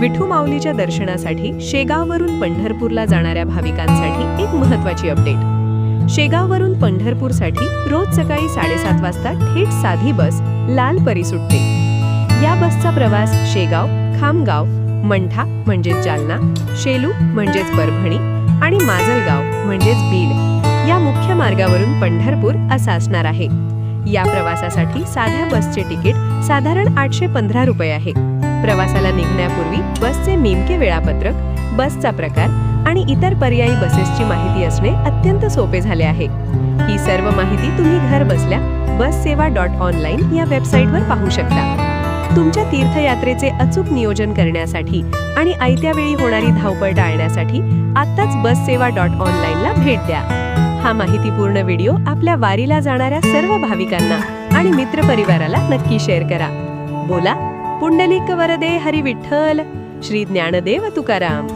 विठू माऊलीच्या दर्शनासाठी शेगाववरून पंढरपूरला जाणाऱ्या भाविकांसाठी एक महत्त्वाची अपडेट। शेगाववरून पंढरपूरसाठी रोज सकाळी 7:30 वाजता थेट साधी बस लाल परी सुटते। या बसचा प्रवास शेगाव, खामगाव, मंठा म्हणजेच जालना, शेलू म्हणजेच परभणी आणि माजलगाव म्हणजेच बीड या मुख्य मार्गावरून पंढरपूर असा असणार आहे। या प्रवासासाठी साध्या बसचे तिकीट साधारण 815 रुपये आहे। प्रवासाला निघण्यापूर्वी बसचे नेमके वेळापत्रक, बसचा प्रकार आणि इतर पर्यायी बसेसची माहिती असणे अत्यंत सोपे झाले आहे। ही सर्व माहिती तुम्ही घर बसल्या bussewa.online या वेबसाईटवर पाहू शकता। तुमच्या तीर्थयात्रेचे अचूक नियोजन करण्यासाठी आणि आयत्या वेळी होणारी धावपळ टाळण्यासाठी आत्ताच bussewa.online ला भेट द्या। हा माहितीपूर्ण व्हिडिओ आपल्या वारीला जाणाऱ्या सर्व भाविकांना आणि मित्रपरिवाराला नक्की शेअर करा। बोला पुंडलिक वरदे हरी विठ्ठल, श्री ज्ञानदेव तुकाराम।